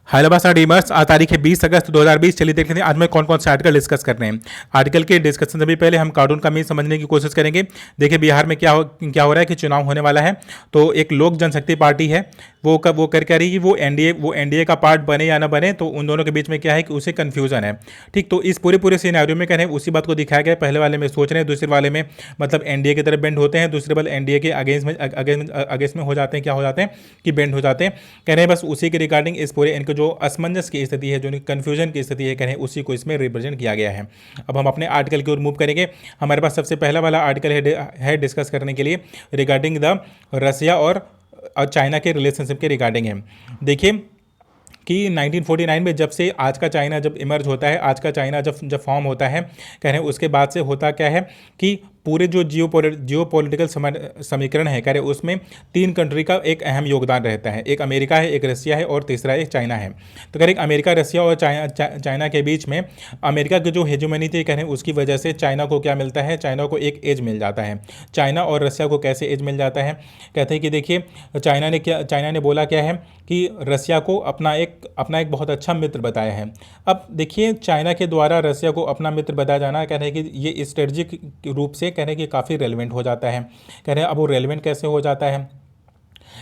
Hello बस डीमर्स। आज तारीख है 20 अगस्त 2020। चलिए देख लेते हैं आज मैं कौन कौन से आर्टिकल डिस्कस कर रहे हैं। आर्टिकल के डिस्कशन से भी पहले हम कार्टून का मीन समझने की कोशिश करेंगे। देखिए बिहार में क्या हो रहा है कि चुनाव होने वाला है। तो एक लोक जनशक्ति पार्टी है, वो कर कह रही है कि वो एनडीए का पार्ट बने या ना बने। तो उन दोनों के बीच में क्या है कि उसे कन्फ्यूजन है। ठीक, तो इस पूरे सिनेरियो में कह रहे हैं उसी बात को दिखाया गया है। पहले वाले में सोच रहे हैं, दूसरे वाले में मतलब एनडीए की तरफ बेंड होते हैं, दूसरे वाले एनडीए के अगेंस्ट में हो जाते हैं। क्या हो जाते हैं कि बेंड हो जाते हैं। कह रहे हैं बस उसी के रिगार्डिंग इस पूरे इनके जो असमंजस की स्थिति है, जो कन्फ्यूजन की स्थिति है, कह रहे हैं उसी को इसमें रिप्रेजेंट किया गया है। अब हम अपने आर्टिकल की ओर मूव करेंगे। हमारे पास सबसे पहला वाला आर्टिकल है डिस्कस करने के लिए रिगार्डिंग द रसिया और चाइना के रिलेशनशिप के रिगार्डिंग है। देखिए कि 1949 में जब से आज का चाइना जब इमर्ज होता है, आज का चाइना जब फॉर्म होता है, कह रहे हैं उसके बाद से होता क्या है कि पूरे जो जियोपॉलिटिकल समीकरण है, कह रहे उसमें तीन कंट्री का एक अहम योगदान रहता है। एक अमेरिका है, एक रसिया है और तीसरा एक चाइना है। तो कह रहे अमेरिका, रसिया और चाइना के बीच में अमेरिका की जो हेजुमनी थी, कह रहे उसकी वजह से चाइना को क्या मिलता है, चाइना को एक एज मिल जाता है। चाइना और रसिया को कैसे एज मिल जाता है, कहते हैं कि देखिए चाइना ने बोला क्या है कि रसिया को अपना एक बहुत अच्छा मित्र बताया है। अब देखिए चाइना के द्वारा रसिया को अपना मित्र बताया जाना, कह रहे हैं कि ये स्ट्रेटजिक रूप से कह रहे हैं कि काफ़ी रेलिवेंट हो जाता है। कह रहे हैं अब वो रेलिवेंट कैसे हो जाता है,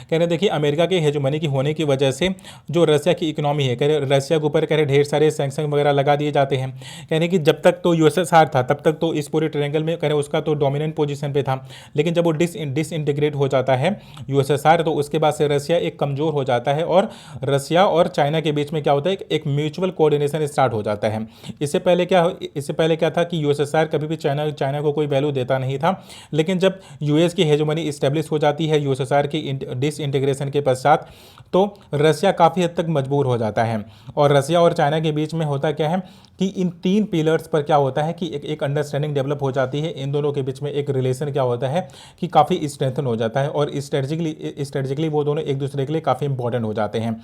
कह रहे देखिए अमेरिका के हेजुमनी की होने की वजह से जो रसिया की इकोनॉमी है, कह रहे रसिया के ऊपर कह रहे ढेर सारे सैंक्शन वगैरह लगा दिए जाते हैं। कह रहे कि जब तक तो यूएसएसआर था तब तक तो इस पूरे ट्रायंगल में कह रहे उसका तो डोमिनेंट पोजीशन पे था, लेकिन जब वो डिसइंटीग्रेट हो जाता है यूएसएसआर, तो उसके बाद से रसिया एक कमज़ोर हो जाता है और रसिया और चाइना के बीच में क्या होता है, एक म्यूचुअल कोऑर्डिनेशन स्टार्ट हो जाता है। इससे पहले क्या था कि यूएसएसआर कभी भी चाइना को कोई वैल्यू देता नहीं था, लेकिन जब यूएस की हेजुमनी इस्टेब्लिश हो जाती है यूएसएसआर की डिसइंटीग्रेशन के पश्चात, तो रसिया काफ़ी हद तक मजबूर हो जाता है। और रसिया और चाइना के बीच में होता क्या है कि इन तीन पिलर्स पर क्या होता है कि एक अंडरस्टैंडिंग डेवलप हो जाती है। इन दोनों के बीच में एक रिलेशन क्या होता है कि काफ़ी स्ट्रेंथन हो जाता है और स्ट्रेटजिकली वो दोनों एक दूसरे के लिए काफ़ी इंपॉर्टेंट हो जाते हैं।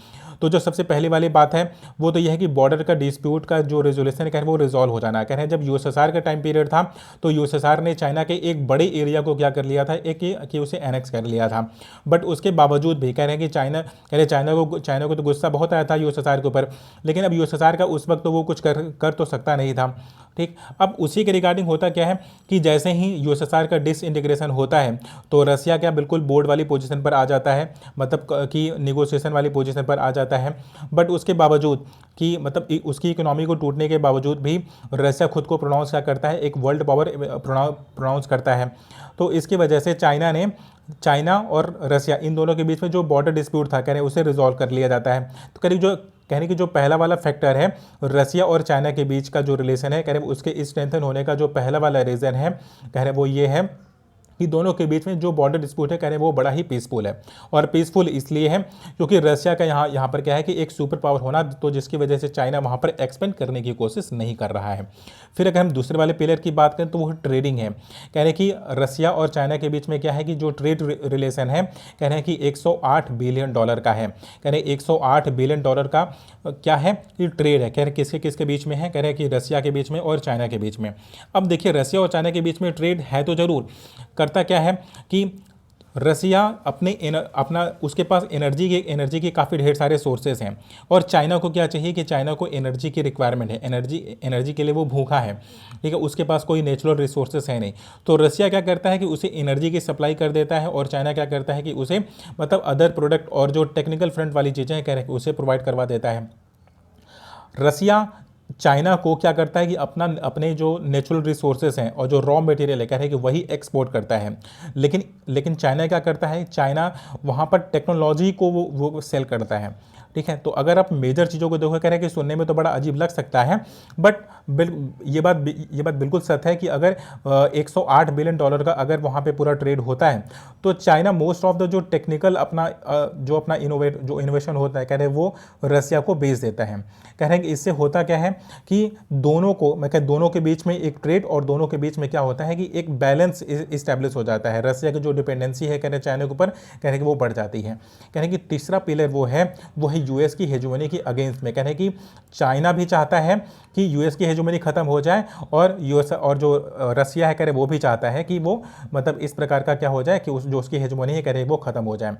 तो जो सबसे पहली वाली बात है वो तो यह है कि बॉर्डर का डिस्प्यूट का जो रेजोल्यूशन है, वो रिजॉल्व हो जाना। कह रहे हैं जब यूएसएसआर का टाइम पीरियड था तो यूएसएसआर ने चाइना के एक बड़े एरिया को क्या कर लिया था, कि उसे एनेक्स कर लिया था। बट उसके बावजूद भी कह रहे हैं कि चाइना को तो गुस्सा बहुत आया था यूएसएसआर के ऊपर, लेकिन अब यूएसएसआर का उस वक्त तो वो कुछ कर तो सकता नहीं था। ठीक, अब उसी के रिगार्डिंग होता क्या है कि जैसे ही यूएसएसआर का डिसइंटीग्रेशन होता है तो रसिया क्या बिल्कुल बोर्ड वाली पोजीशन पर आ जाता है, मतलब कि निगोशिएशन वाली पोजीशन पर आ जाता है। बट उसके बावजूद कि मतलब उसकी इकोनॉमी को टूटने के बावजूद भी रसिया खुद को प्रोनाउंस क्या करता है, एक वर्ल्ड पावर प्रोनाउंस करता है। तो इसकी वजह से चाइना और रसिया इन दोनों के बीच में जो बॉर्डर डिस्प्यूट था, कह रहे उसे रिजॉल्व कर लिया जाता है। तो कहने की जो पहला वाला फैक्टर है रसिया और चाइना के बीच का जो रिलेशन है, कह रहे उसके स्ट्रेंथन होने का जो पहला वाला रीज़न है, कह रहे वो ये है कि दोनों के बीच में जो बॉर्डर डिस्प्यूट है, कह रहे हैं वो बड़ा ही पीसफुल है। और पीसफुल इसलिए है क्योंकि रसिया का यहाँ पर क्या है कि एक सुपर पावर होना, तो जिसकी वजह से चाइना वहाँ पर एक्सपेंड करने की कोशिश नहीं कर रहा है। फिर अगर हम दूसरे वाले पिलर की बात करें तो वो ट्रेडिंग है। कह रहे हैं कि रसिया और चाइना के बीच में क्या है कि जो ट्रेड रिलेशन है, कह रहे हैं कि $108 बिलियन का है। कह रहे हैं $108 बिलियन का क्या है कि ट्रेड है। कह रहे किसके किसके बीच में है, कह रहे हैं कि रसिया के बीच में और चाइना के बीच में। अब देखिए रसिया और चाइना के बीच में ट्रेड है तो जरूर, करता क्या है कि रसिया अपना उसके पास एनर्जी की काफ़ी ढेर सारे सोर्सेज हैं और चाइना को क्या चाहिए कि चाइना को एनर्जी की रिक्वायरमेंट है, एनर्जी के लिए वो भूखा है। ठीक है, उसके पास कोई नेचुरल रिसोर्सेज है नहीं। तो रसिया क्या करता है कि उसे एनर्जी की सप्लाई कर देता है और चाइना क्या करता है कि उसे मतलब अदर प्रोडक्ट और जो टेक्निकल फ्रंट वाली चीज़ें हैं, कह रहे हैं उसे प्रोवाइड करवा देता है। रसिया चाइना को क्या करता है कि अपने जो नेचुरल रिसोर्सेज हैं और जो रॉ मटेरियल है, कह रहे हैं कि वही एक्सपोर्ट करता है। लेकिन चाइना क्या करता है, चाइना वहाँ पर टेक्नोलॉजी को वो सेल करता है। ठीक है, तो अगर आप मेजर चीज़ों को देखो, कह रहे हैं कि सुनने में तो बड़ा अजीब लग सकता है, बट ये बात बिल्कुल सत्य है कि अगर $108 बिलियन का अगर वहाँ पे पूरा ट्रेड होता है तो चाइना मोस्ट ऑफ द जो टेक्निकल अपना इनोवेशन होता है, कह रहे हैं वो रसिया को बेच देता है। कह रहे हैं कि इससे होता क्या है कि दोनों के बीच में एक ट्रेड और दोनों के बीच में क्या होता है कि एक बैलेंस इस्टेब्लिश हो जाता है। रसिया की जो डिपेंडेंसी है, कह रहे हैं चाइना के ऊपर, कह रहे हैं कि वो बढ़ जाती है। कह रहे हैं कि तीसरा पिलर वो है यूएस की हेजुमनी की अगेंस्ट में। कह रहे हैं कि चाइना भी चाहता है कि यूएस की हेजुमनी खत्म हो जाए और यूएस और जो रसिया है, कह रहे वो भी चाहता है कि वो मतलब इस प्रकार का क्या हो जाए कि जो उसकी हेजुमनी है, कह रहे वो खत्म हो जाए।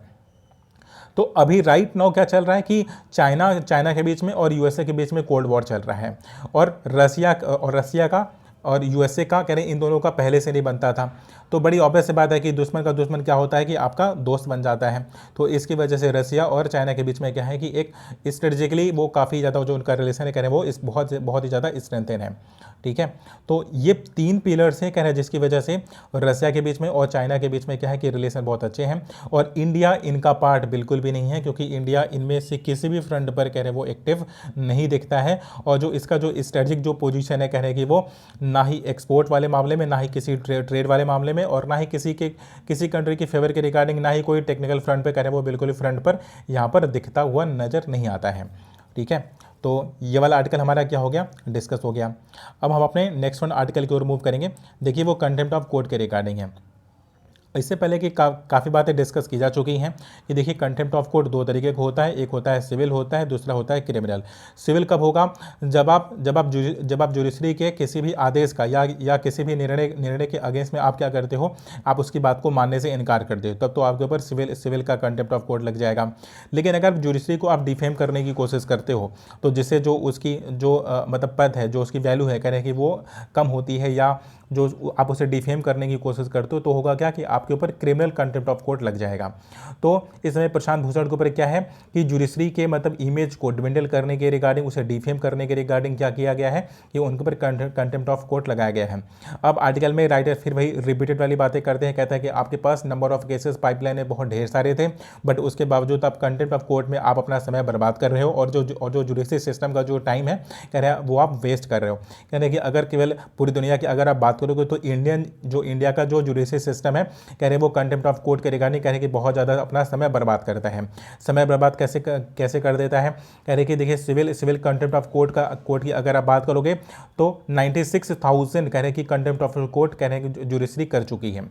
तो अभी राइट नाउ क्या चल रहा है कि चाइना के बीच में और यूएसए के बीच में कोल्ड वॉर चल रहा है, और रसिया का और यूएसए का कह रहे इन दोनों का पहले से नहीं बनता था। तो बड़ी ऑब्वियस सी बात है कि दुश्मन का दुश्मन क्या होता है कि आपका दोस्त बन जाता है। तो इसकी वजह से रसिया और चाइना के बीच में क्या है कि एक स्ट्रेटेजिकली वो काफ़ी ज़्यादा जो उनका रिलेशन है कह रहे हैं वो इस बहुत ही ज़्यादा स्ट्रेंथन है। ठीक है, तो ये 3 पिलर्स हैं कह रहे हैं जिसकी वजह से रसिया के बीच में और चाइना के बीच में क्या है कि रिलेशन बहुत अच्छे हैं, और इंडिया इनका पार्ट बिल्कुल भी नहीं है, क्योंकि इंडिया इनमें से किसी भी फ्रंट पर कह रहे हैं वो एक्टिव नहीं दिखता है। और जो इसका जो स्ट्रेटजिक जो पोजीशन है कह रहे हैं कि वो ना ही एक्सपोर्ट वाले मामले में, ना ही किसी ट्रेड वाले मामले में, और ना ही किसी कंट्री के फेवर के रिगार्डिंग, ना ही कोई टेक्निकल फ्रंट पे कह रहे हैं वो बिल्कुल फ्रंट पर यहाँ पर दिखता हुआ नज़र नहीं आता है। ठीक है, तो ये वाला आर्टिकल हमारा क्या हो गया, डिस्कस हो गया। अब हम अपने नेक्स्ट वन आर्टिकल की ओर मूव करेंगे। देखिए वो कंटेम्प्ट ऑफ कोर्ट के रिगार्डिंग है। इससे पहले कि काफ़ी बातें डिस्कस की जा चुकी हैं कि देखिए कंटेम्प्ट ऑफ कोर्ट 2 तरीके का होता है, एक होता है सिविल होता है, दूसरा होता है क्रिमिनल। सिविल कब होगा, जब आप जुडिशरी के किसी भी आदेश का या किसी भी निर्णय के अगेंस्ट में आप क्या करते हो, आप उसकी बात को मानने से इनकार करते हो, तब तो आपके ऊपर सिविल का कंटेम्प्ट ऑफ कोर्ट लग जाएगा। लेकिन अगर जुडिशरी को आप डिफेम करने की कोशिश करते हो, तो जिससे जो उसकी मतलब पद है, जो उसकी वैल्यू है कह रहे हैं कि वो कम होती है, या जो आप उसे डिफेम करने की कोशिश करते हो, तो होगा क्या कि आपके ऊपर क्रिमिनल कंटेम्प्ट ऑफ कोर्ट लग जाएगा। तो इस समय प्रशांत भूषण के ऊपर क्या है कि जुडिशरी के मतलब इमेज को डिवेंडल करने के रिगार्डिंग, उसे डिफेम करने के रिगार्डिंग क्या किया गया है कि उनके ऊपर कंटेम्प्ट ऑफ कोर्ट लगाया गया है। अब आर्टिकल में राइटर फिर वही रिपीटेड वाली बातें करते हैं, कहता है कि आपके पास नंबर ऑफ केसेस पाइपलाइन में बहुत ढेर सारे थे, बट उसके बावजूद आप कंटेम्प्ट ऑफ कोर्ट में आप अपना समय बर्बाद कर रहे हो, और जो जुडिशरी सिस्टम का जो टाइम है कह रहे हैं वो आप वेस्ट कर रहे हो। कह रहे हैं कि अगर केवल पूरी दुनिया की अगर आप बात करोगे तो इंडिया का जो जुडिशरी सिस्टम है कह रहे हैं वो कंटेम्प्ट ऑफ कोर्ट के रिगार्डिंग कह रहे हैं कि बहुत ज़्यादा अपना समय बर्बाद करता है। समय बर्बाद कैसे कर देता है, कह रहे हैं कि देखिए सिविल कंटेम्प्ट ऑफ कोर्ट की अगर आप बात करोगे तो 96,000 कह रहे हैं कि कंटेम्प्ट ऑफ कोर्ट कह रहे हैं कि जुडिशरी कर चुकी है।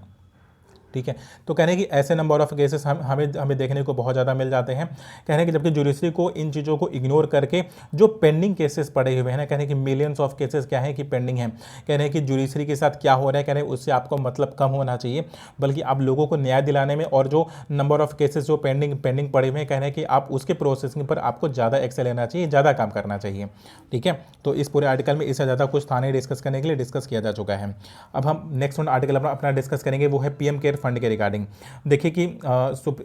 ठीक है, तो कहने की ऐसे नंबर ऑफ केसेस हमें देखने को बहुत ज़्यादा मिल जाते हैं। कहने कि जबकि जुडिशरी को इन चीज़ों को इग्नोर करके जो पेंडिंग केसेस पड़े हुए हैं ना, कहने कि मिलियंस ऑफ केसेस क्या है कि पेंडिंग है। कहने हैं कि जुडिशरी के साथ क्या हो रहा है, कहने उससे आपको मतलब कम होना चाहिए, बल्कि आप लोगों को न्याय दिलाने में और जो नंबर ऑफ केसेस जो पेंडिंग पड़े हुए हैं कहने कि आप उसके प्रोसेसिंग पर आपको ज़्यादा एक्सेल लेना चाहिए, ज़्यादा काम करना चाहिए। ठीक है, तो इस पूरे आर्टिकल में इससे ज़्यादा कुछ था नहीं डिस्कस करने के लिए, डिस्कस किया जा चुका है। अब हम नेक्स्ट वन आर्टिकल अपना डिस्कस करेंगे, वो है पीएम केयर फंड के रिगार्डिंग। देखिए कि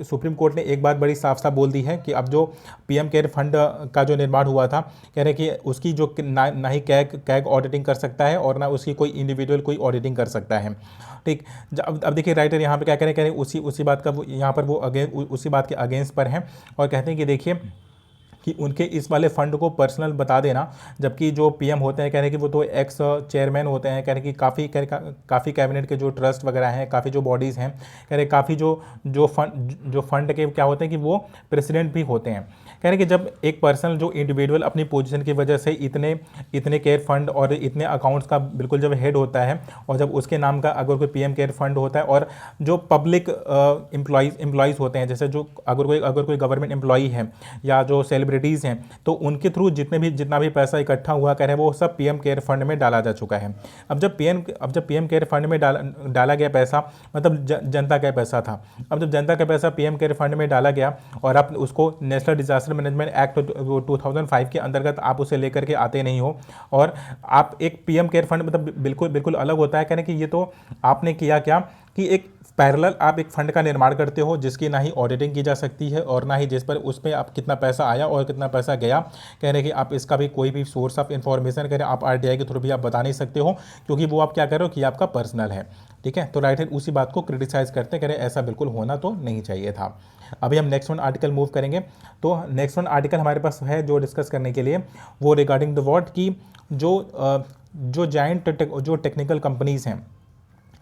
सुप्रीम कोर्ट ने एक बात बड़ी साफ साफ बोल दी है कि अब जो पीएम केयर फंड का जो निर्माण हुआ था, कह रहे कि उसकी जो ना ही कैग ऑडिटिंग कर सकता है और ना उसकी कोई इंडिविजुअल कोई ऑडिटिंग कर सकता है। ठीक, अब देखिए राइटर यहाँ पे क्या कह रहे हैं उसी बात का यहाँ पर वो उसी बात के अगेंस्ट पर हैं, और कहते हैं कि देखिए कि उनके इस वाले फंड को पर्सनल बता देना, जबकि जो पीएम होते हैं कह रहे हैं कि वो तो एक्स चेयरमैन होते हैं, कह रहे हैं कि काफ़ी कैबिनेट के जो ट्रस्ट वगैरह हैं, काफ़ी जो बॉडीज़ हैं, कह रहे काफ़ी जो फंड के क्या होते हैं कि वो प्रेसिडेंट भी होते हैं। कह रहे हैं कि जब एक पर्सन जो इंडिविजुअल अपनी पोजीशन की वजह से इतने केयर फंड और इतने अकाउंट्स का बिल्कुल जब हेड होता है, और जब उसके नाम का अगर कोई पीएम केयर फंड होता है, और जो पब्लिक एम्प्लॉइज़ होते हैं, जैसे जो अगर कोई गवर्नमेंट एम्प्लॉई है या जो सेलिब्रिटीज़ हैं, तो उनके थ्रू जितना भी पैसा इकट्ठा हुआ कह रहे हैं वो सब पीएम केयर फंड में डाला जा चुका है। अब जब पीएम केयर फंड में डाला गया पैसा, मतलब जनता का पैसा था, अब जब जनता का पैसा पीएम केयर फंड में डाला गया और आप उसको नेशनल डिजास्टर मैनेजमेंट एक्ट 2005 के अंतर्गत आप उसे लेकर के आते नहीं हो, और आप एक पीएम केयर फंड मतलब बिल्कुल अलग होता है। कहने कि ये तो आपने किया क्या कि एक पैरेलल आप एक फंड का निर्माण करते हो जिसकी ना ही ऑडिटिंग की जा सकती है और ना ही जिस पर उस पर आप कितना पैसा आया और कितना पैसा गया, कह रहे हैं कि आप इसका भी कोई भी सोर्स ऑफ इन्फॉर्मेशन कह रहे हैं आप आरटीआई के थ्रू भी आप बता नहीं सकते हो, क्योंकि वो आप क्या कर रहे हो कि आपका पर्सनल है। ठीक है, तो राइटर उसी बात को क्रिटिसाइज करते कह रहे ऐसा बिल्कुल होना तो नहीं चाहिए था। अभी हम नेक्स्ट वन आर्टिकल मूव करेंगे। तो नेक्स्ट वन आर्टिकल हमारे पास है जो डिस्कस करने के लिए, वो रिगार्डिंग द व्हाट की जो जायंट जो टेक्निकल कंपनीज़ हैं,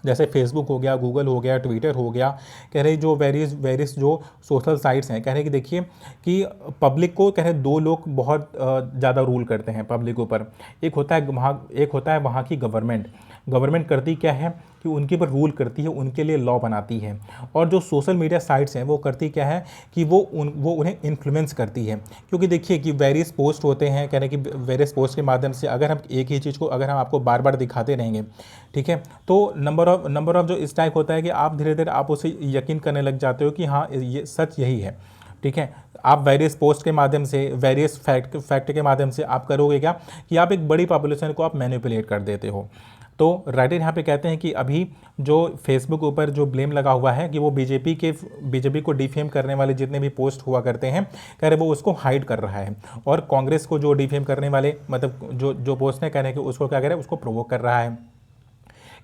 जैसे फेसबुक हो गया, गूगल हो गया, ट्विटर हो गया, कह रहे जो वेरियस जो सोशल साइट्स हैं, कह रहे कि देखिए कि पब्लिक को कह रहे 2 लोग बहुत ज़्यादा रूल करते हैं पब्लिक ऊपर। एक होता है वहाँ की गवर्नमेंट करती क्या है कि उनके ऊपर रूल करती है, उनके लिए लॉ बनाती है। और जो सोशल मीडिया साइट्स हैं वो करती क्या है कि वो उन्हें इन्फ्लुएंस करती है, क्योंकि देखिए कि वेरियस पोस्ट होते हैं, कह रहे हैं कि वेरियस पोस्ट के माध्यम से अगर हम एक ही चीज़ को अगर हम आपको बार बार दिखाते रहेंगे, ठीक है, तो नंबर ऑफ जो इस टाइप होता है कि आप धीरे धीरे आप उसे यकीन करने लग जाते हो कि हाँ ये सच यही है। ठीक है। आप वेरियस पोस्ट के माध्यम से, वेरियस फैक्ट के माध्यम से आप करोगे क्या कि आप एक बड़ी पॉपुलेशन को आप मैनिपुलेट कर देते हो। तो राइटर यहाँ पे कहते हैं कि अभी जो फेसबुक ऊपर जो ब्लेम लगा हुआ है कि वो बीजेपी को डिफेम करने वाले जितने भी पोस्ट हुआ करते हैं, कह रहे वो उसको हाइड कर रहा है, और कांग्रेस को जो डिफेम करने वाले मतलब जो पोस्ट है कह रहे हैं कि उसको क्या कह रहे हैं, उसको प्रोवोक कर रहा है।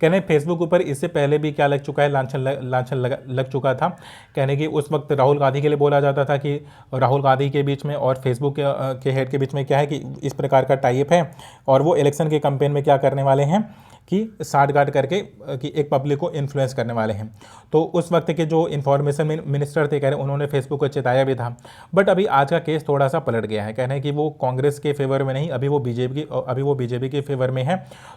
कहने फेसबुक ऊपर इससे पहले भी क्या लग चुका है, लांछन लग चुका था। कहने कि उस वक्त राहुल गांधी के लिए बोला जाता था कि राहुल गांधी के बीच में और फेसबुक के हेड के बीच में क्या है कि इस प्रकार का टाइप है, और वो इलेक्शन के कैंपेन में क्या करने वाले हैं कि साठगांठ करके कि एक पब्लिक को इन्फ्लुएंस करने वाले हैं। तो उस वक्त के जो इन्फॉर्मेशन मिनिस्टर थे, कह रहे उन्होंने फेसबुक को चेताया भी था। बट अभी आज का केस थोड़ा सा पलट गया है, कह रहे हैं कि वो कांग्रेस के फेवर में नहीं, अभी वो बीजेपी के फेवर में है।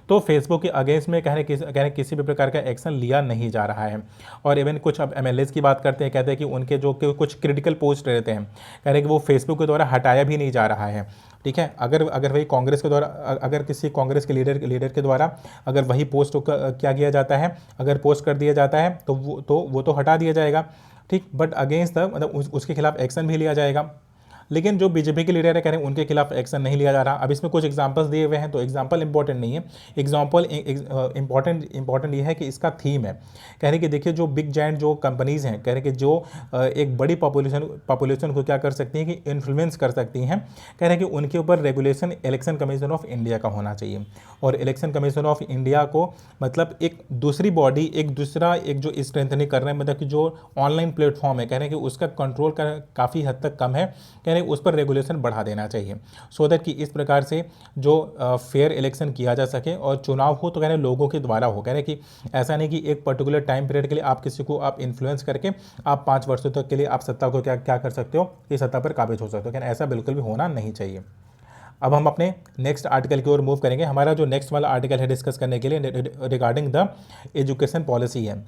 तो फेसबुक के अगेंस्ट में कह रहे किसी भी प्रकार का एक्शन लिया नहीं जा रहा है। और इवन कुछ अब एमएलएस की बात करते हैं, कहते हैं कि उनके जो कुछ क्रिटिकल पोस्ट रहते हैं, कह रहे हैं कि वो फेसबुक के द्वारा हटाया भी नहीं जा रहा है। ठीक है, अगर वही कांग्रेस के द्वारा, अगर किसी कांग्रेस के लीडर के द्वारा अगर वही पोस्ट क्या किया जाता है, अगर पोस्ट कर दिया जाता है तो वो तो हटा दिया जाएगा। ठीक, बट अगेंस्ट द मतलब उसके खिलाफ एक्शन भी लिया जाएगा। लेकिन जो बीजेपी के लीडर है कह रहे हैं उनके खिलाफ एक्शन नहीं लिया जा रहा। अब इसमें कुछ एग्जांपल्स दिए हुए हैं, तो एग्जांपल इंपॉर्टेंट नहीं है, एग्जांपल इंपॉर्टेंट ये है कि इसका थीम है। कह रहे कि देखिए जो बिग जायंट जो कंपनीज हैं, कह रहे कि जो एक बड़ी पॉपुलेशन को क्या कर सकती हैं कि इन्फ्लुएंस कर सकती हैं, कह रहे हैं कि उनके ऊपर regulation election commission of India का होना चाहिए। और इलेक्शन कमीशन ऑफ इंडिया को मतलब एक दूसरी बॉडी, एक जो स्ट्रेंथनिंग कर रहे हैं, मतलब कि जो ऑनलाइन प्लेटफॉर्म है, कह रहे हैं कि उसका कंट्रोल काफ़ी हद तक कम है, कह रहे उस पर रेगुलेशन बढ़ा देना चाहिए, सो दैट कि इस प्रकार से जो फेयर इलेक्शन किया जा सके और चुनाव हो तो कह रहे लोगों के द्वारा हो। कह रहे कि ऐसा नहीं कि एक पर्टिकुलर टाइम पीरियड के लिए आप किसी को आप इन्फ्लुएंस करके आप 5 वर्षों तक के लिए आप सत्ता को क्या कर सकते हो, कि सत्ता पर काबिज हो सकते हो। कहना ऐसा बिल्कुल भी होना नहीं चाहिए। अब हम अपने नेक्स्ट आर्टिकल की ओर मूव करेंगे। हमारा जो नेक्स्ट वाला आर्टिकल है डिस्कस करने के लिए रिगार्डिंग द एजुकेशन पॉलिसी है।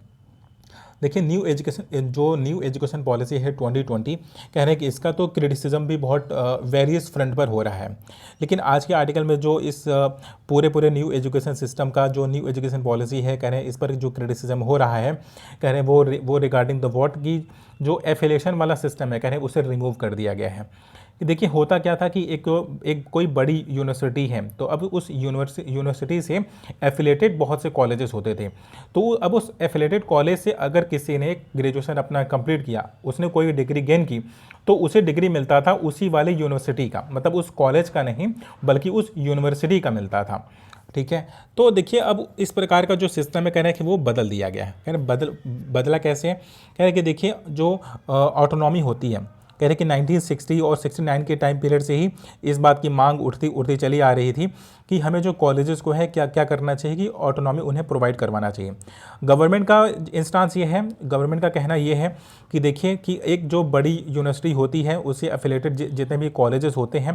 देखिए न्यू एजुकेशन पॉलिसी है 2020, कह रहे हैं कि इसका तो क्रिटिसिज्म भी बहुत वेरियस फ्रंट पर हो रहा है। लेकिन आज के आर्टिकल में जो इस पूरे न्यू एजुकेशन सिस्टम का जो न्यू एजुकेशन पॉलिसी है, कह रहे हैं इस पर जो क्रिटिसिज्म हो रहा है, कह रहे हैं वो रिगार्डिंग द वॉट की जो एफिलेशन वाला सिस्टम है, कह रहे हैं उसे रिमूव कर दिया गया है। कि देखिए होता क्या था कि एक कोई बड़ी यूनिवर्सिटी है, तो अब उस यूनिवर्सिटी से एफिलेटेड बहुत से कॉलेजेस होते थे। तो अब उस एफिलेटेड कॉलेज से अगर किसी ने ग्रेजुएशन अपना कंप्लीट किया, उसने कोई डिग्री गेन की, तो उसे डिग्री मिलता था उसी वाले यूनिवर्सिटी का, मतलब उस कॉलेज का नहीं बल्कि उस यूनिवर्सिटी का मिलता था। ठीक है, तो देखिए अब इस प्रकार का जो सिस्टम है, कह रहे हैं कि वो बदल दिया गया है। कह रहे बदला कैसे है, कह रहे हैं कि देखिए जो ऑटोनॉमी होती है, कह रहे कि 1960 और 69 के टाइम पीरियड से ही इस बात की मांग उठती चली आ रही थी कि हमें जो कॉलेजेस को है क्या करना चाहिए कि ऑटोनॉमी उन्हें प्रोवाइड करवाना चाहिए। गवर्नमेंट का इंस्टांस ये है, गवर्नमेंट का कहना ये है कि देखिए कि एक जो बड़ी यूनिवर्सिटी होती है उससे एफिलेटेड जितने भी कॉलेजेस होते हैं,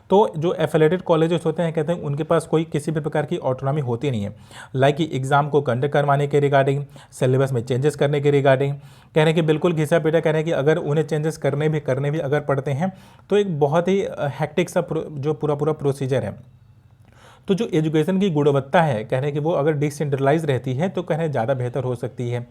तो जो एफिलेटेड कॉलेजेस होते हैं, कहते हैं उनके पास कोई किसी भी प्रकार की ऑटोनॉमी होती नहीं है। लाइक कि एग्ज़ाम को कंडक्ट करवाने के रिगार्डिंग, सिलेबस में चेंजेस करने के रिगार्डिंग, कह रहे हैं कि बिल्कुल घिसा पिटा, कह रहे हैं कि अगर उन्हें चेंजेस करने भी अगर पड़ते हैं तो एक बहुत ही हेक्टिक सा जो पूरा प्रोसीजर है। तो जो एजुकेशन की गुणवत्ता है, कह रहे हैं कि वो अगर डिसेंट्रलाइज रहती है तो कह रहे हैं ज़्यादा बेहतर हो सकती है।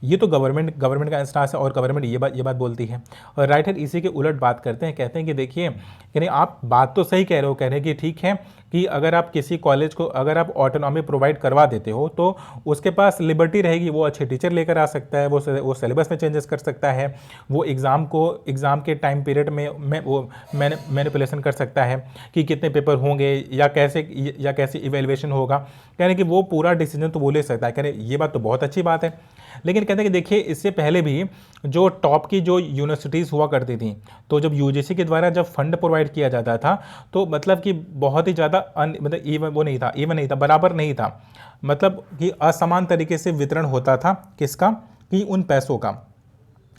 ये तो गवर्नमेंट का इंस्टांस है और गवर्नमेंट ये बात बोलती है। और राइटर इसी के उलट बात करते हैं, कहते हैं कि देखिए कह रहे आप बात तो सही कह रहे हो, कह रहे हैं कि ठीक है कि अगर आप किसी कॉलेज को अगर आप ऑटोनॉमी प्रोवाइड करवा देते हो तो उसके पास लिबर्टी रहेगी, वो अच्छे टीचर लेकर आ सकता है, वो सिलेबस में चेंजेस कर सकता है, वो एग्ज़ाम के टाइम पीरियड में वो मैनिपुलेशन कर सकता है कि कितने पेपर होंगे या कैसे इवेल्युएशन होगा। कह रहे हैं कि वो पूरा डिसीजन तो वो ले सकता है। कह रहे हैं ये बात तो बहुत अच्छी बात है। लेकिन कहते हैं कि देखिए इससे पहले भी जो टॉप की जो यूनिवर्सिटीज़ हुआ करती थी, तो जब यूजीसी के द्वारा जब फंड प्रोवाइड किया जाता था तो मतलब कि बहुत ही ज़्यादा मतलब इवन नहीं था, बराबर नहीं था, मतलब कि असमान तरीके से वितरण होता था। किसका, कि उन पैसों का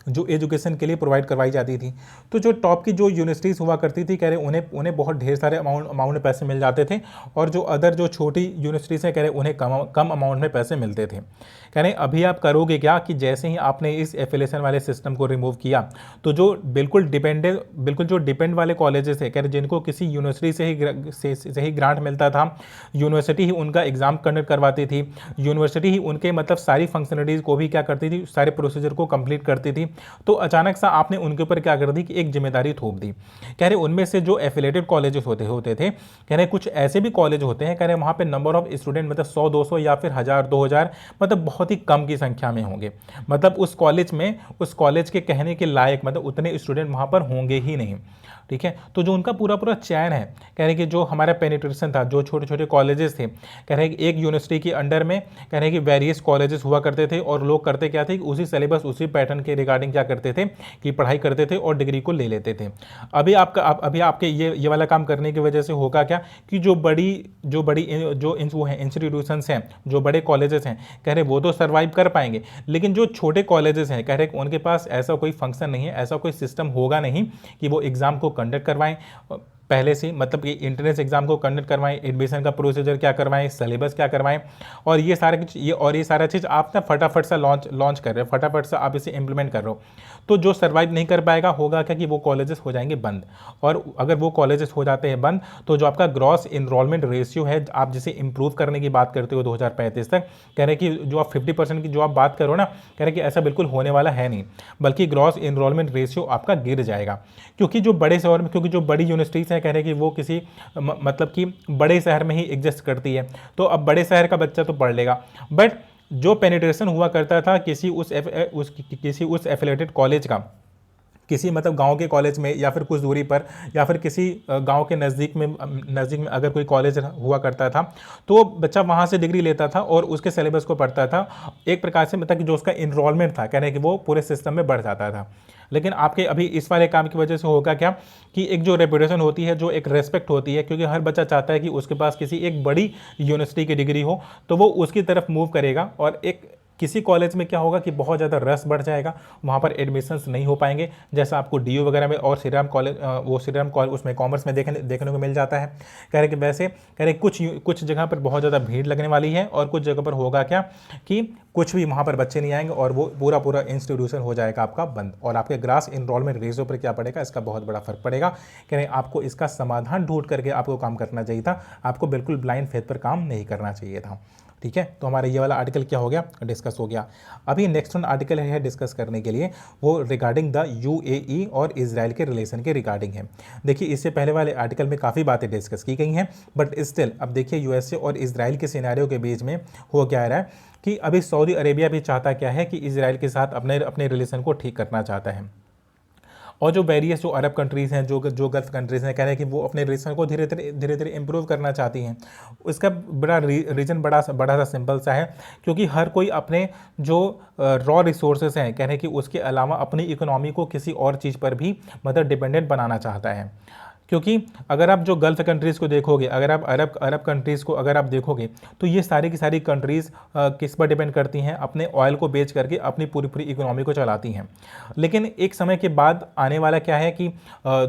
जो एजुकेशन के लिए प्रोवाइड करवाई जाती थी। तो जो टॉप की जो यूनिवर्सिटीज़ हुआ करती थी, कह रहे उन्हें बहुत ढेर सारे अमाउंट में पैसे मिल जाते थे, और जो अदर जो छोटी यूनिवर्सिटीज़ हैं, कह रहे उन्हें कम अमाउंट में पैसे मिलते थे। कह रहे अभी आप करोगे क्या कि जैसे ही आपने इस एफिलेशन वाले सिस्टम को रिमूव किया, तो जो बिल्कुल जो डिपेंड वाले कॉलेजेस है, कह रहे जिनको किसी यूनिवर्सिटी से ही ग्रांट मिलता था, यूनिवर्सिटी ही उनका एग्ज़ाम कंडक्ट करवाती थी, यूनिवर्सिटी ही उनके मतलब सारी फंक्शनलिटीज़ को भी क्या करती थी, सारे प्रोसीजर को कंप्लीट करती थी, तो अचानक सा आपने उनके ऊपर क्या कर दी कि एक जिम्मेदारी थोप दी। कह रहे उनमें से जो एफिलेटेड कॉलेजेस होते थे, कह रहे कुछ ऐसे भी कॉलेज होते हैं, कह रहे वहाँ पे नंबर ऑफ स्टूडेंट मतलब 100-200 या फिर 1000-2000 मतलब बहुत ही कम की संख्या में होंगे। मतलब उस कॉलेज के कहने के लायक मतलब उतने स्टूडेंट वहाँ पर होंगे ही नहीं। ठीक है, तो जो उनका पूरा पूरा चयन है, कह रहे कि जो हमारा पेनिट्रेशन था, जो छोटे छोटे कॉलेजेस थे, कह रहे कि एक यूनिवर्सिटी के अंडर में कह रहे कि वेरियस कॉलेजेस हुआ करते थे और लोग करते क्या थे कि उसी सिलेबस उसी पैटर्न के रिगार्डिंग क्या करते थे कि पढ़ाई करते थे और डिग्री को ले लेते थे। अभी आपके ये वाला काम करने की वजह से होगा क्या कि जो वो हैं इंस्टीट्यूशंस हैं, जो बड़े कॉलेजेस हैं, कह रहे वो तो सर्वाइव कर पाएंगे, लेकिन जो छोटे कॉलेजेस हैं कह रहे उनके पास ऐसा कोई फंक्शन नहीं है, ऐसा कोई सिस्टम होगा नहीं कि वो एग्ज़ाम को कंडक्ट करवाएं पहले से, मतलब कि एंट्रेंस एग्जाम को कंडक्ट करवाएं, एडमिशन का प्रोसीजर क्या करवाएं, सिलेबस क्या करवाएं, और ये सारा चीज़ आप ना फटाफट सा लॉन्च कर रहे हो, फटाफट से आप इसे इंप्लीमेंट कर रहे हो। तो जो सर्वाइव नहीं कर पाएगा होगा क्या कि वो कॉलेजेस हो जाएंगे बंद, और अगर वो कॉलेजेस हो जाते हैं बंद तो जो आपका ग्रॉस इनरोलमेंट रेशियो है, आप जिसे इंप्रूव करने की बात करते हो 2035 तक, कह रहे कि जो आप 50% की जो आप बात करो ना, कह रहे कि ऐसा बिल्कुल होने वाला है नहीं, बल्कि ग्रॉस इनरोलमेंट रेशियो आपका गिर जाएगा। क्योंकि जो बड़े शहर में, क्योंकि जो बड़ी यूनिवर्सिटीज़ हैं कह रहे कि वो किसी मतलब कि बड़े शहर में ही एग्जिस्ट करती है, तो अब बड़े शहर का बच्चा तो पढ़ लेगा, बट जो पेनिट्रेशन हुआ करता था किसी उस एफिलेटेड कॉलेज का, किसी मतलब गांव के कॉलेज में या फिर कुछ दूरी पर या फिर किसी गांव के नज़दीक में अगर कोई कॉलेज हुआ करता था, तो बच्चा वहां से डिग्री लेता था और उसके सिलेबस को पढ़ता था, एक प्रकार से मतलब कि जो उसका इनरोलमेंट था कह रहे कि वो पूरे सिस्टम में बढ़ जाता था। लेकिन आपके अभी इस वाले काम की वजह से होगा क्या कि एक जो रेपुटेशन होती है, जो एक रेस्पेक्ट होती है, क्योंकि हर बच्चा चाहता है कि उसके पास किसी एक बड़ी यूनिवर्सिटी की डिग्री हो, तो वो उसकी तरफ मूव करेगा, और एक किसी कॉलेज में क्या होगा कि बहुत ज़्यादा रस बढ़ जाएगा, वहाँ पर एडमिशन्स नहीं हो पाएंगे, जैसा आपको डीयू वगैरह में और श्रीराम कॉलेज उसमें कॉमर्स में देखने को मिल जाता है। कह रहे कि वैसे कह रहे कुछ जगह पर बहुत ज़्यादा भीड़ लगने वाली है, और कुछ जगह पर होगा क्या कि कुछ भी वहाँ पर बच्चे नहीं आएंगे और वो पूरा इंस्टीट्यूशन हो जाएगा आपका बंद, और आपके ग्रास इनरोलमेंट रेशियो पर क्या पड़ेगा, इसका बहुत बड़ा फर्क पड़ेगा। कह रहे आपको इसका समाधान ढूंढ करके आपको काम करना चाहिए था, आपको बिल्कुल ब्लाइंड फेथ पर काम नहीं करना चाहिए था। ठीक है, तो हमारा ये वाला आर्टिकल क्या हो गया, डिस्कस हो गया। अभी नेक्स्ट वन आर्टिकल है डिस्कस करने के लिए, वो रिगार्डिंग द यूएई और इजराइल के रिलेशन के रिगार्डिंग है। देखिए इससे पहले वाले आर्टिकल में काफ़ी बातें डिस्कस की गई हैं, बट स्टिल अब देखिए यूएसए और इजराइल के सिनेरियो के बीच में हो क्या रहा है कि अभी सऊदी अरेबिया भी चाहता क्या है कि इजराइल के साथ अपने रिलेशन को ठीक करना चाहता है, और जो वेरियस जो अरब कंट्रीज़ हैं, जो गल्फ कंट्रीज़ हैं, कह रहे हैं कि वो अपने रिलेशन को धीरे धीरे इंप्रूव करना चाहती हैं। उसका रीज़न बड़ा सा सिंपल सा है, क्योंकि हर कोई अपने जो रॉ रिसोर्सेज हैं, कह रहे हैं कि उसके अलावा अपनी इकोनॉमी को किसी और चीज़ पर भी मतलब डिपेंडेंट बनाना चाहता है। क्योंकि अगर आप जो गल्फ कंट्रीज़ को देखोगे, अगर आप अरब कंट्रीज़ को अगर आप देखोगे, तो ये सारी की सारी कंट्रीज़ किस पर डिपेंड करती हैं, अपने ऑयल को बेच करके अपनी पूरी इकोनॉमी को चलाती हैं। लेकिन एक समय के बाद आने वाला क्या है कि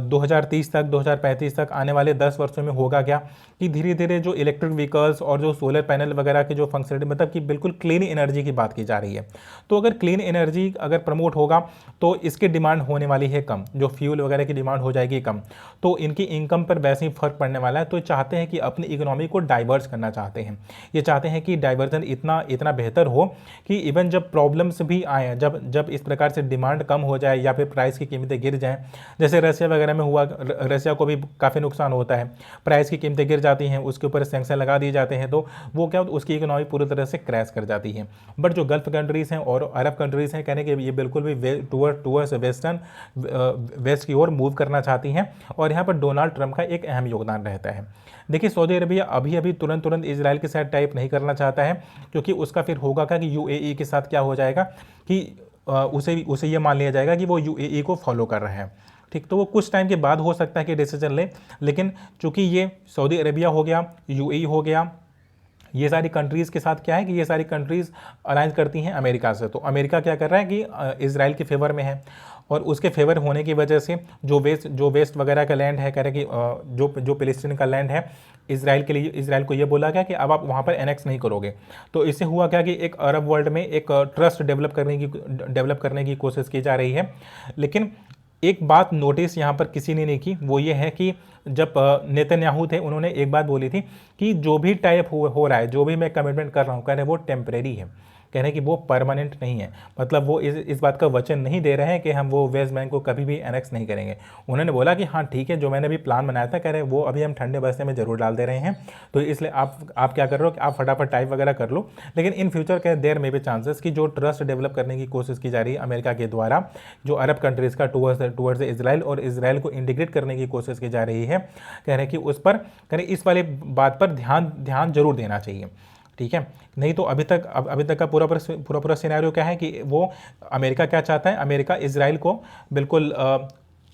2030 तक 2035 तक आने वाले 10 वर्षों में होगा क्या कि धीरे धीरे जो इलेक्ट्रिक व्हीकल्स और जो सोलर पैनल वगैरह के जो फंक्शनलिटी, मतलब कि बिल्कुल क्लीन एनर्जी की बात की जा रही है, तो अगर क्लीन एनर्जी अगर प्रमोट होगा तो इसकी डिमांड होने वाली है कम, जो फ्यूल वगैरह की डिमांड हो जाएगी कम, तो इनकी इनकम पर वैसे ही फर्क पड़ने वाला है। तो चाहते हैं कि अपनी इकोनॉमी को डाइवर्स करना चाहते हैं, ये चाहते हैं कि डाइवर्जन इतना बेहतर हो कि इवन जब प्रॉब्लम्स भी आए, जब इस प्रकार से डिमांड कम हो जाए या फिर प्राइस की कीमतें गिर जाएं, जैसे रशिया वगैरह में हुआ, रशिया को भी काफ़ी नुकसान होता है, प्राइस की कीमतें गिर जाती हैं, उसके ऊपर सैंक्शन लगा दिए जाते हैं, तो वो क्या उसकी इकोनॉमी पूरी तरह से क्रैश कर जाती है। बट जो गल्फ कंट्रीज़ हैं और अरब कंट्रीज़ हैं, कहने कि ये बिल्कुल भी टूवर्ड्स वेस्ट की ओर मूव करना चाहती हैं, और यहाँ पर डोनाल्ड ट्रंप का एक अहम योगदान रहता है। देखिए सऊदी अरबिया अभी तुरंत इजराइल के साथ टाइप नहीं करना चाहता है, क्योंकि उसका फिर होगा क्या कि यूएई के साथ क्या हो जाएगा कि उसे ये मान लिया जाएगा कि वो यूएई को फॉलो कर रहा है। ठीक, तो वो कुछ टाइम के बाद हो सकता है कि डिसीजन ले, लेकिन चूंकि ये सऊदी अरेबिया हो गया, यूएई हो गया, ये सारी कंट्रीज़ के साथ क्या है कि ये सारी कंट्रीज़ अलायंस करती हैं अमेरिका से, तो अमेरिका क्या कर रहा है कि इजराइल के फेवर में है, और उसके फेवर होने की वजह से जो वेस्ट वगैरह का लैंड है, कह रहे कि जो फिलिस्तीन का लैंड है, इजराइल को ये बोला गया कि अब आप वहाँ पर एनेक्स नहीं करोगे। तो इससे हुआ क्या कि एक अरब वर्ल्ड में एक ट्रस्ट डेवलप करने की कोशिश की जा रही है। लेकिन एक बात नोटिस यहाँ पर किसी ने नहीं की, वो ये है कि जब नेतन्याहू थे, उन्होंने एक बात बोली थी कि जो भी टाइप हो रहा है, जो भी मैं कमिटमेंट कर रहा हूँ, कह रहे वो टेम्परेरी है, कह रहे हैं कि वो परमानेंट नहीं है, मतलब वो इस बात का वचन नहीं दे रहे हैं कि हम वो वेस्ट बैंक को कभी भी एनेक्स नहीं करेंगे। उन्होंने बोला कि हाँ ठीक है, जो मैंने अभी प्लान बनाया था, कह रहे वो अभी हम ठंडे बस्ते में जरूर डाल दे रहे हैं, तो इसलिए आप क्या कर रहे हो कि आप फटाफट टाइप वगैरह कर लो, लेकिन इन फ्यूचर के देर में भी चांसेस कि जो ट्रस्ट डेवलप करने की कोशिश की जा रही है अमेरिका के द्वारा जो अरब कंट्रीज़ का टूवर्ड्स इजराइल और इजराइल को इंटीग्रेट करने की कोशिश की जा रही है, कह रहे हैं कि उस पर कह रहे इस वाली बात पर ध्यान जरूर देना चाहिए, ठीक है। नहीं तो अभी तक का पूरा सिनेरियो क्या है कि वो अमेरिका क्या चाहता है, अमेरिका इजराइल को बिल्कुल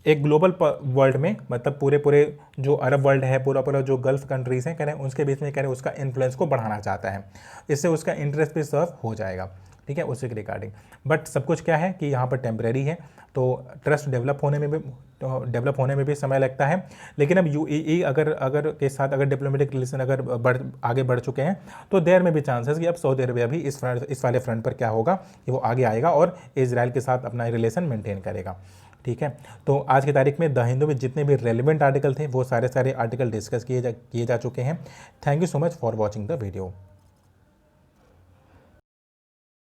एक ग्लोबल वर्ल्ड में, मतलब पूरे जो अरब वर्ल्ड है, पूरा जो गल्फ कंट्रीज़ हैं, कह रहे हैं उसके बीच में कह रहे हैं उसका इन्फ्लुएंस को बढ़ाना चाहता है, इससे उसका इंटरेस्ट भी सर्व हो जाएगा, ठीक है, उसी के रिगार्डिंग। बट सब कुछ क्या है कि यहाँ पर टेम्परेरी है, तो ट्रस्ट डेवलप होने में भी समय लगता है, लेकिन अब यूएई अगर के साथ अगर डिप्लोमेटिक रिलेशन अगर आगे बढ़ चुके हैं, तो देर में भी चांसेस कि अब सऊदी अरबिया भी इस वाले फ्रंट पर क्या होगा कि वो आगे आएगा और इजराइल के साथ अपना रिलेशन मेंटेन करेगा, ठीक है। तो आज की तारीख में द हिंदू में जितने भी रेलिवेंट आर्टिकल थे वो सारे आर्टिकल डिस्कस किए जा चुके हैं। Thank you so much for watching the video.